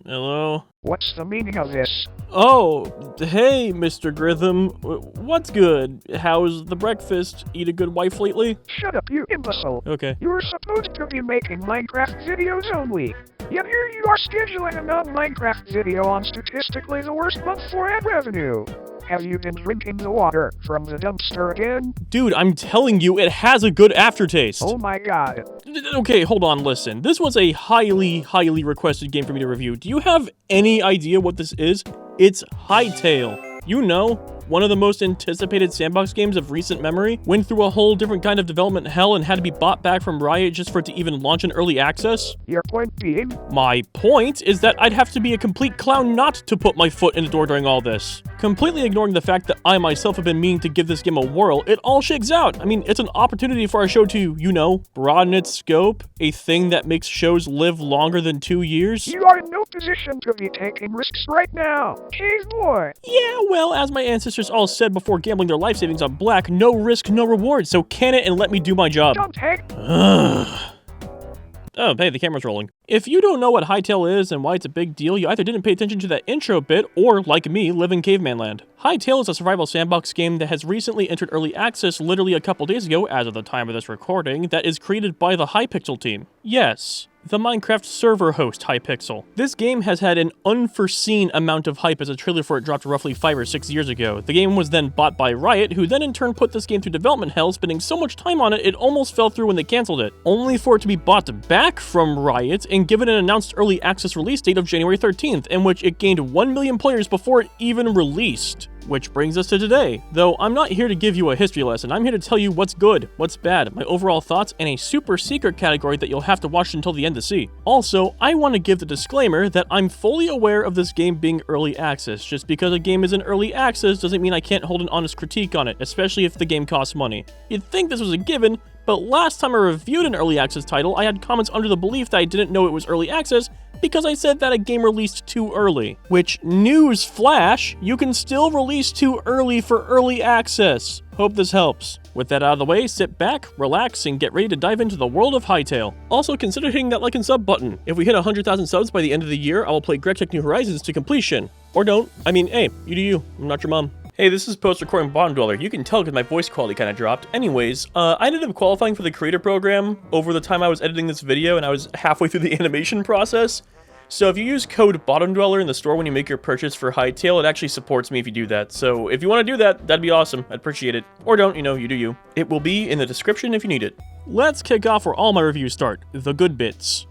Hello? What's the meaning of this? Oh, hey, Mr. Grytham. What's good? How's the breakfast? Eat a good wife lately? Shut up, you imbecile. Okay. You're supposed to be making Minecraft videos only. Yet here you are scheduling a non-Minecraft video on statistically the worst month for ad revenue. Have you been drinking the water from the dumpster again? Dude, I'm telling you, it has a good aftertaste. Oh my god. Okay, hold on, listen. This was a highly requested game for me to review. Do you have any idea what this is? It's Hytale. You know, one of the most anticipated sandbox games of recent memory. Went through a whole different kind of development hell and had to be bought back from Riot just for it to even launch in early access. Your point being? My point is that I'd have to be a complete clown not to put my foot in the door during all this. Completely ignoring the fact that I myself have been meaning to give this game a whirl, it all shakes out. I mean, it's an opportunity for our show to, you know, broaden its scope, a thing that makes shows live longer than 2 years. You are in no position to be taking risks right now. Cave boy. Yeah, well, as my ancestors all said before gambling their life savings on black, no risk, no reward, so can it and let me do my job. Don't take. Oh, hey, the camera's rolling. If you don't know what Hytale is and why it's a big deal, you either didn't pay attention to that intro bit, or, like me, live in caveman land. Hytale is a survival sandbox game that has recently entered early access literally a couple days ago, as of the time of this recording, that is created by the Hypixel team. Yes, the Minecraft server host Hypixel. This game has had an unforeseen amount of hype as a trailer for it dropped roughly 5 or 6 years ago. The game was then bought by Riot, who then in turn put this game through development hell, spending so much time on it, it almost fell through when they canceled it, only for it to be bought back from Riot and given an announced early access release date of January 13th, in which it gained 1 million players before it even released. Which brings us to today. Though I'm not here to give you a history lesson, I'm here to tell you what's good, what's bad, my overall thoughts, and a super secret category that you'll have to watch until the end to see. Also, I want to give the disclaimer that I'm fully aware of this game being early access. Just because a game is in early access doesn't mean I can't hold an honest critique on it, especially if the game costs money. You'd think this was a given, but last time I reviewed an early access title, I had comments under the belief that I didn't know it was early access because I said that a game released too early. Which, news flash, you can still release too early for early access. Hope this helps. With that out of the way, sit back, relax, and get ready to dive into the world of Hytale. Also, consider hitting that like and sub button. If we hit 100,000 subs by the end of the year, I will play GregTech New Horizons to completion. Or don't. I mean, hey, you do you. I'm not your mom. Hey, this is post-recording bottomdweller. You can tell because my voice quality kind of dropped. Anyways, I ended up qualifying for the creator program over the time I was editing this video, and I was halfway through the animation process. So if you use code bottomdweller in the store when you make your purchase for Hytale, it actually supports me if you do that. So if you want to do that, that'd be awesome. I'd appreciate it. Or don't, you know, you do you. It will be in the description if you need it. Let's kick off where all my reviews start, the good bits.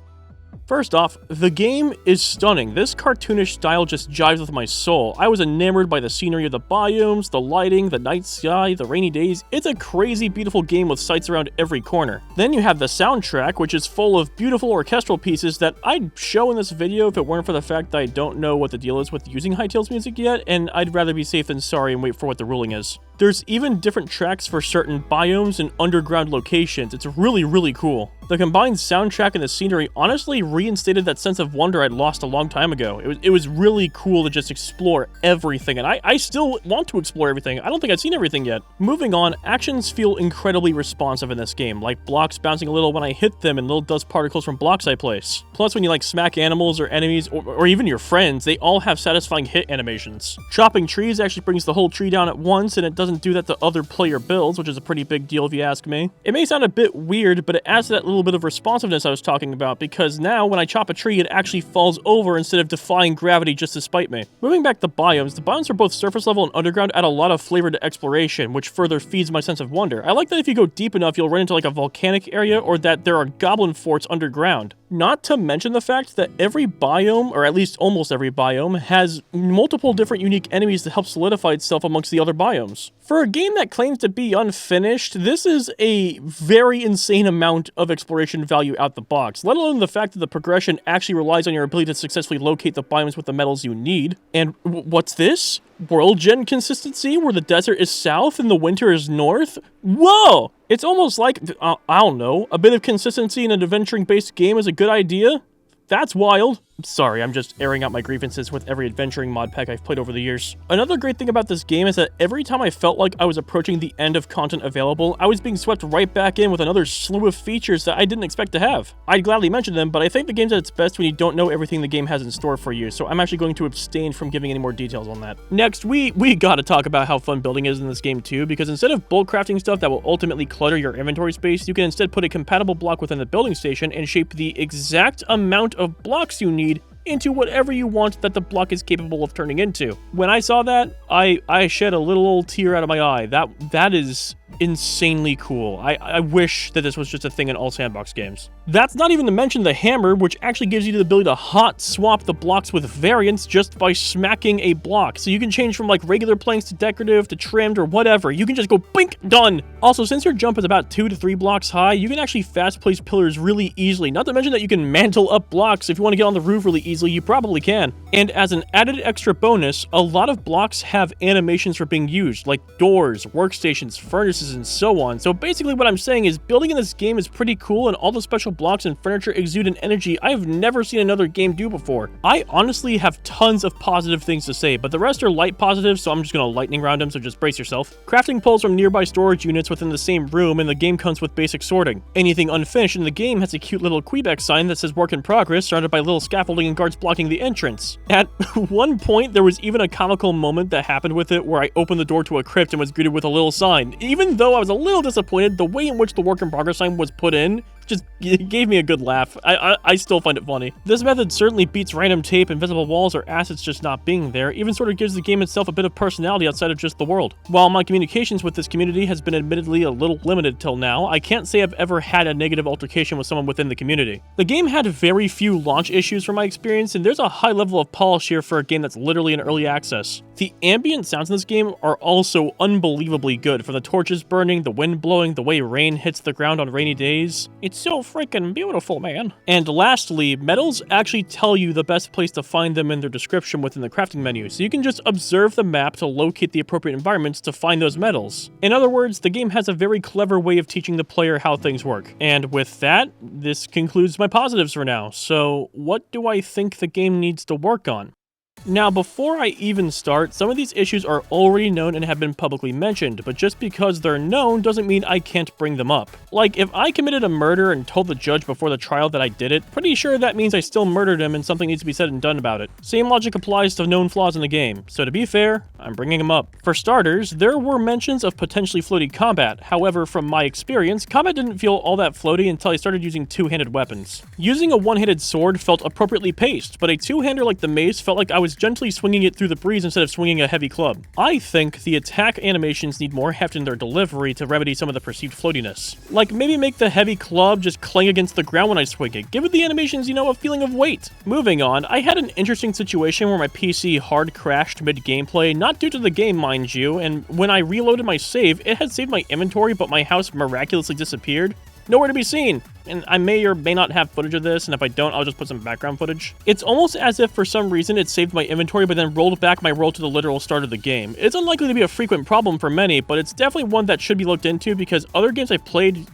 First off, the game is stunning. This cartoonish style just jives with my soul. I was enamored by the scenery of the biomes, the lighting, the night sky, the rainy days. It's a crazy beautiful game with sights around every corner. Then you have the soundtrack, which is full of beautiful orchestral pieces that I'd show in this video if it weren't for the fact that I don't know what the deal is with using Hytale's music yet, and I'd rather be safe than sorry and wait for what the ruling is. There's even different tracks for certain biomes and underground locations. It's really cool. The combined soundtrack and the scenery honestly reinstated that sense of wonder I'd lost a long time ago. It was really cool to just explore everything, and I still want to explore everything. I don't think I've seen everything yet. Moving on, actions feel incredibly responsive in this game, like blocks bouncing a little when I hit them and little dust particles from blocks I place. Plus, when you like smack animals or enemies, or even your friends, they all have satisfying hit animations. Chopping trees actually brings the whole tree down at once, and it doesn't do that to other player builds, which is a pretty big deal if you ask me. It may sound a bit weird, but it adds to that little bit of responsiveness I was talking about, because now when I chop a tree, it actually falls over instead of defying gravity just to spite me. Moving back to biomes, the biomes are both surface level and underground add a lot of flavor to exploration, which further feeds my sense of wonder. I like that if you go deep enough, you'll run into like a volcanic area, or that there are goblin forts underground. Not to mention the fact that every biome, or at least almost every biome, has multiple different unique enemies that help solidify itself amongst the other biomes. For a game that claims to be unfinished, this is a very insane amount of exploration value out the box, let alone the fact that the progression actually relies on your ability to successfully locate the biomes with the metals you need. And what's this? World gen consistency, where the desert is south and the winter is north? Whoa! It's almost like, I don't know, a bit of consistency in an adventuring-based game is a good idea? That's wild. Sorry, I'm just airing out my grievances with every adventuring mod pack I've played over the years. Another great thing about this game is that every time I felt like I was approaching the end of content available, I was being swept right back in with another slew of features that I didn't expect to have. I'd gladly mention them, but I think the game's at its best when you don't know everything the game has in store for you, so I'm actually going to abstain from giving any more details on that. Next, we gotta talk about how fun building is in this game too, because instead of bulk crafting stuff that will ultimately clutter your inventory space, you can instead put a compatible block within the building station and shape the exact amount of blocks you need into whatever you want that the block is capable of turning into. When I saw that, I shed a little old tear out of my eye. That is insanely cool. I wish that this was just a thing in all sandbox games. That's not even to mention the hammer, which actually gives you the ability to hot swap the blocks with variants just by smacking a block. So you can change from like regular planks to decorative to trimmed or whatever. You can just go blink, done. Also, since your jump is about 2 to 3 blocks high, you can actually fast place pillars really easily. Not to mention that you can mantle up blocks. If you want to get on the roof really easily, you probably can. And as an added extra bonus, a lot of blocks have animations for being used, like doors, workstations, furnaces, and so on. So basically what I'm saying is building in this game is pretty cool, and all the special blocks and furniture exude an energy I've never seen another game do before. I honestly have tons of positive things to say, but the rest are light positives, so I'm just gonna lightning round them, so just brace yourself. Crafting pulls from nearby storage units within the same room, and the game comes with basic sorting. Anything unfinished in the game has a cute little Quebec sign that says work in progress, surrounded by little scaffolding and guards blocking the entrance. At one point, there was even a comical moment that happened with it where I opened the door to a crypt and was greeted with a little sign. Even though I was a little disappointed, the way in which the work in progress sign was put in just gave me a good laugh. I still find it funny. This method certainly beats random tape, invisible walls, or assets just not being there. Even sort of gives the game itself a bit of personality outside of just the world. While my communications with this community has been admittedly a little limited till now, I can't say I've ever had a negative altercation with someone within the community. The game had very few launch issues from my experience, and there's a high level of polish here for a game that's literally in early access. The ambient sounds in this game are also unbelievably good, from the torches burning, the wind blowing, the way rain hits the ground on rainy days. It's so freaking beautiful, man. And lastly, metals actually tell you the best place to find them in their description within the crafting menu, so you can just observe the map to locate the appropriate environments to find those metals. In other words, the game has a very clever way of teaching the player how things work. And with that, this concludes my positives for now. So what do I think the game needs to work on? Now, before I even start, some of these issues are already known and have been publicly mentioned, but just because they're known doesn't mean I can't bring them up. Like, if I committed a murder and told the judge before the trial that I did it, pretty sure that means I still murdered him and something needs to be said and done about it. Same logic applies to known flaws in the game, so to be fair, I'm bringing them up. For starters, there were mentions of potentially floaty combat. However, from my experience, combat didn't feel all that floaty until I started using two-handed weapons. Using a one-handed sword felt appropriately paced, but a two-hander like the mace felt like I was gently swinging it through the breeze instead of swinging a heavy club. I think the attack animations need more heft in their delivery to remedy some of the perceived floatiness. Like, maybe make the heavy club just clang against the ground when I swing it. Give it the animations, a feeling of weight. Moving on, I had an interesting situation where my PC hard crashed mid-gameplay, not due to the game, mind you, and when I reloaded my save, it had saved my inventory, but my house miraculously disappeared. Nowhere to be seen. And I may or may not have footage of this, and if I don't, I'll just put some background footage. It's almost as if for some reason it saved my inventory but then rolled back my roll to the literal start of the game. It's unlikely to be a frequent problem for many, but it's definitely one that should be looked into because other games I've played,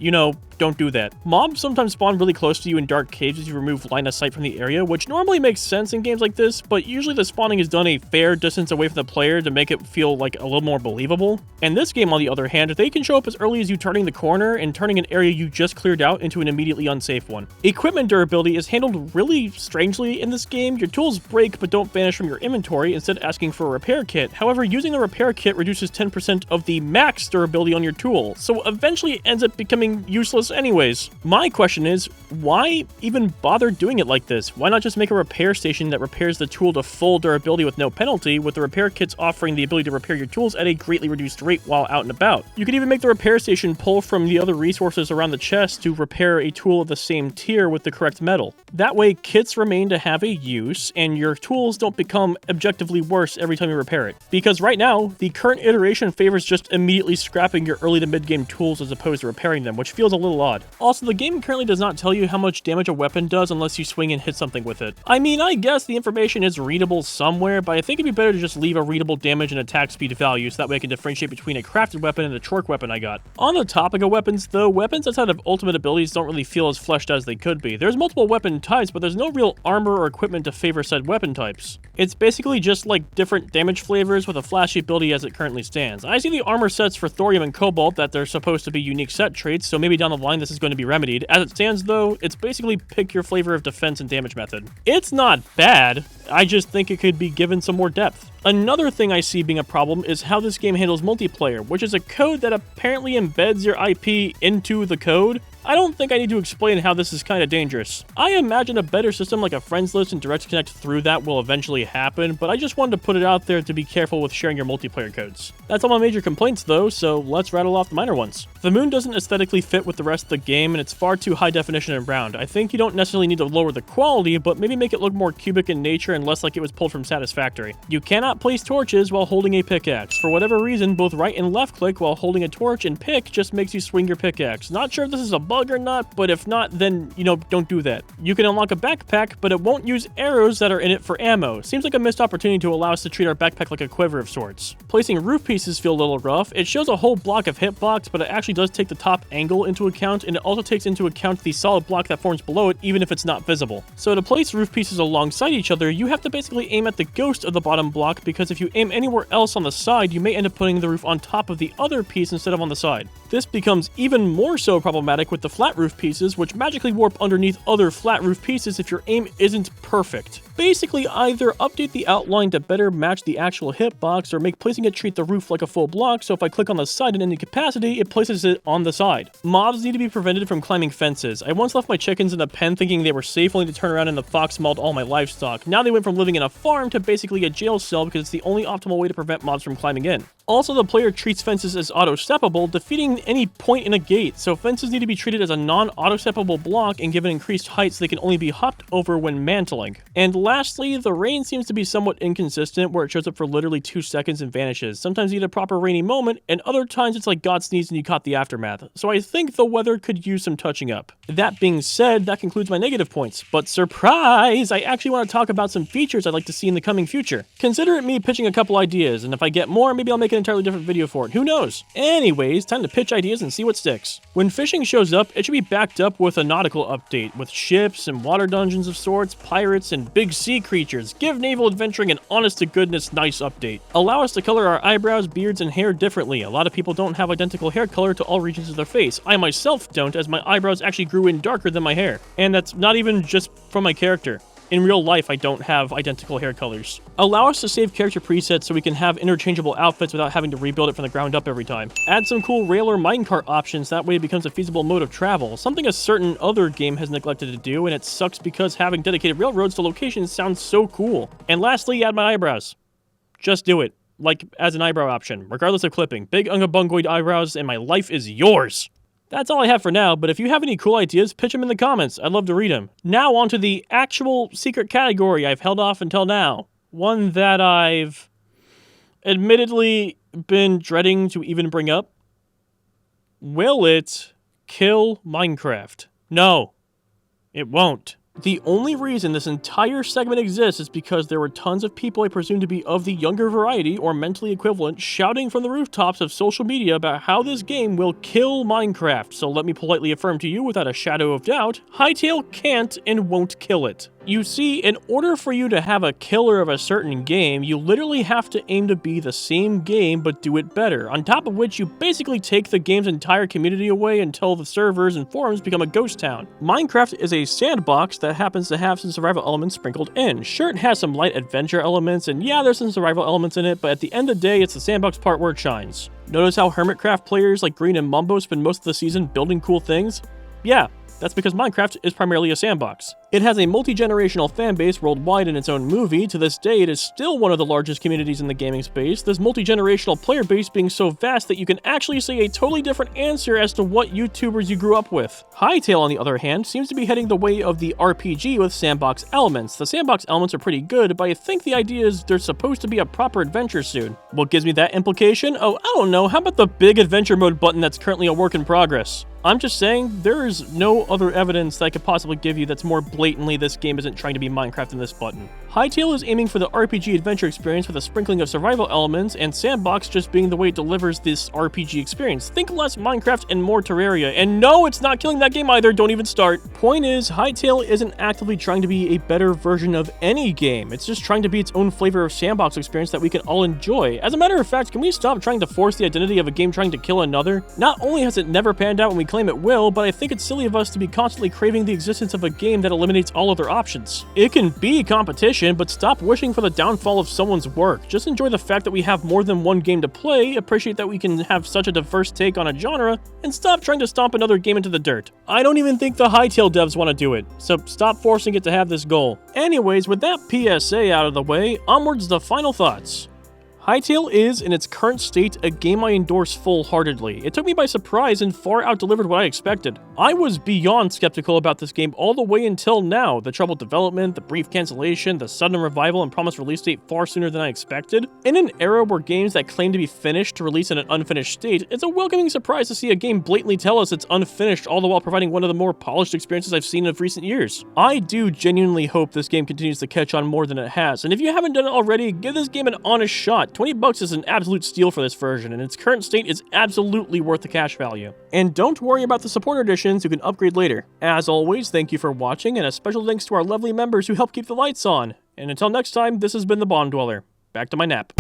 don't do that. Mobs sometimes spawn really close to you in dark caves as you remove line of sight from the area, which normally makes sense in games like this, but usually the spawning is done a fair distance away from the player to make it feel like a little more believable. In this game, on the other hand, they can show up as early as you turning the corner and turning an area you just cleared out into an immediately unsafe one. Equipment durability is handled really strangely in this game. Your tools break but don't vanish from your inventory, instead asking for a repair kit. However, using the repair kit reduces 10% of the max durability on your tool, so eventually it ends up becoming useless anyways. My question is, why even bother doing it like this? Why not just make a repair station that repairs the tool to full durability with no penalty, with the repair kits offering the ability to repair your tools at a greatly reduced rate while out and about? You could even make the repair station pull from the other resources around the chest to repair a tool of the same tier with the correct metal. That way, kits remain to have a use, and your tools don't become objectively worse every time you repair it. Because right now, the current iteration favors just immediately scrapping your early to mid-game tools as opposed to repairing them, which feels a little odd. Also, the game currently does not tell you how much damage a weapon does unless you swing and hit something with it. I mean, I guess the information is readable somewhere, but I think it'd be better to just leave a readable damage and attack speed value so that way I can differentiate between a crafted weapon and a chork weapon I got. On the topic of weapons though, weapons outside of ultimate abilities don't really really feel as fleshed out as they could be. There's multiple weapon types, but there's no real armor or equipment to favor said weapon types. It's basically just like different damage flavors with a flashy ability as it currently stands. I see the armor sets for thorium and cobalt that they're supposed to be unique set traits, so maybe down the line this is going to be remedied. As it stands though, it's basically pick your flavor of defense and damage method. It's not bad, I just think it could be given some more depth. Another thing I see being a problem is how this game handles multiplayer, which is a code that apparently embeds your IP into the code. I don't think I need to explain how this is kind of dangerous. I imagine a better system like a friends list and direct connect through that will eventually happen, but I just wanted to put it out there to be careful with sharing your multiplayer codes. That's all my major complaints though, so let's rattle off the minor ones. The moon doesn't aesthetically fit with the rest of the game, and it's far too high definition and round. I think you don't necessarily need to lower the quality, but maybe make it look more cubic in nature and less like it was pulled from Satisfactory. You cannot place torches while holding a pickaxe. For whatever reason, both right and left click while holding a torch and pick just makes you swing your pickaxe. Not sure if this is a bug or not, but if not, then, don't do that. You can unlock a backpack, but it won't use arrows that are in it for ammo. Seems like a missed opportunity to allow us to treat our backpack like a quiver of sorts. Placing roof pieces feel a little rough. It shows a whole block of hitbox, but it actually does take the top angle into account, and it also takes into account the solid block that forms below it, even if it's not visible. So to place roof pieces alongside each other, you have to basically aim at the ghost of the bottom block, because if you aim anywhere else on the side, you may end up putting the roof on top of the other piece instead of on the side. This becomes even more so problematic with the flat roof pieces, which magically warp underneath other flat roof pieces if your aim isn't perfect. Basically, either update the outline to better match the actual hitbox, or make placing it treat the roof like a full block, so if I click on the side in any capacity, it places it on the side. Mobs need to be prevented from climbing fences. I once left my chickens in a pen thinking they were safe, only to turn around and the fox mauled all my livestock. Now they went from living in a farm to basically a jail cell because it's the only optimal way to prevent mobs from climbing in. Also, the player treats fences as auto-steppable, defeating any point in a gate, so fences need to be treated as a non-auto-steppable block and given increased height so they can only be hopped over when mantling. And lastly, the rain seems to be somewhat inconsistent, where it shows up for literally 2 seconds and vanishes. Sometimes you get a proper rainy moment, and other times it's like God sneezed and you caught the aftermath. So I think the weather could use some touching up. That being said, that concludes my negative points. But surprise! I actually want to talk about some features I'd like to see in the coming future. Consider it me pitching a couple ideas, and if I get more, maybe I'll make an entirely different video for it. Who knows? Anyways, time to pitch ideas and see what sticks. When fishing shows up, it should be backed up with a nautical update, with ships and water dungeons of sorts, pirates, and big sea creatures. Give naval adventuring an honest-to-goodness nice update. Allow us to color our eyebrows, beards, and hair differently. A lot of people don't have identical hair color to all regions of their face. I myself don't, as my eyebrows actually grew in darker than my hair. And that's not even just from my character. In real life, I don't have identical hair colors. Allow us to save character presets so we can have interchangeable outfits without having to rebuild it from the ground up every time. Add some cool rail or minecart options, that way it becomes a feasible mode of travel, something a certain other game has neglected to do, and it sucks because having dedicated railroads to locations sounds so cool. And lastly, add my eyebrows. Just do it, like as an eyebrow option, regardless of clipping. Big ungabungoid eyebrows and my life is yours! That's all I have for now, but if you have any cool ideas, pitch them in the comments. I'd love to read them. Now on to the actual secret category I've held off until now. One that I've admittedly been dreading to even bring up. Will it kill Minecraft? No, it won't. The only reason this entire segment exists is because there were tons of people I presume to be of the younger variety or mentally equivalent shouting from the rooftops of social media about how this game will kill Minecraft. So let me politely affirm to you without a shadow of doubt, Hytale can't and won't kill it. You see, in order for you to have a killer of a certain game, you literally have to aim to be the same game but do it better, on top of which you basically take the game's entire community away until the servers and forums become a ghost town. Minecraft is a sandbox that happens to have some survival elements sprinkled in. Sure, it has some light adventure elements, and yeah, there's some survival elements in it, but at the end of the day, it's the sandbox part where it shines. Notice how Hermitcraft players like Green and Mumbo spend most of the season building cool things? Yeah, that's because Minecraft is primarily a sandbox. It has a multi-generational fan base worldwide in its own movie. To this day, it is still one of the largest communities in the gaming space, this multi-generational player base being so vast that you can actually say a totally different answer as to what YouTubers you grew up with. Hytale, on the other hand, seems to be heading the way of the RPG with sandbox elements. The sandbox elements are pretty good, but I think the idea is there's supposed to be a proper adventure soon. What gives me that implication? Oh, I don't know, how about the big adventure mode button that's currently a work in progress? I'm just saying, there is no other evidence that I could possibly give you that's more blatant blatantly this game isn't trying to be Minecraft in this button. Hytale is aiming for the RPG adventure experience with a sprinkling of survival elements, and Sandbox just being the way it delivers this RPG experience. Think less Minecraft and more Terraria, and no, it's not killing that game either, don't even start. Point is, Hytale isn't actively trying to be a better version of any game, it's just trying to be its own flavor of Sandbox experience that we can all enjoy. As a matter of fact, can we stop trying to force the identity of a game trying to kill another? Not only has it never panned out when we claim it will, but I think it's silly of us to be constantly craving the existence of a game that eliminates all other options. It can be competition, but stop wishing for the downfall of someone's work. Just enjoy the fact that we have more than one game to play, appreciate that we can have such a diverse take on a genre, and stop trying to stomp another game into the dirt. I don't even think the Hytale devs want to do it, so stop forcing it to have this goal. Anyways, with that PSA out of the way, onwards to final thoughts. Hytale is, in its current state, a game I endorse full-heartedly. It took me by surprise and far out-delivered what I expected. I was beyond skeptical about this game all the way until now. The troubled development, the brief cancellation, the sudden revival and promised release date far sooner than I expected. In an era where games that claim to be finished to release in an unfinished state, it's a welcoming surprise to see a game blatantly tell us it's unfinished, all the while providing one of the more polished experiences I've seen of recent years. I do genuinely hope this game continues to catch on more than it has, and if you haven't done it already, give this game an honest shot. $20 is an absolute steal for this version, and its current state is absolutely worth the cash value. And don't worry about the supporter editions, you can upgrade later. As always, thank you for watching, and a special thanks to our lovely members who help keep the lights on. And until next time, this has been the Bottom Dweller. Back to my nap.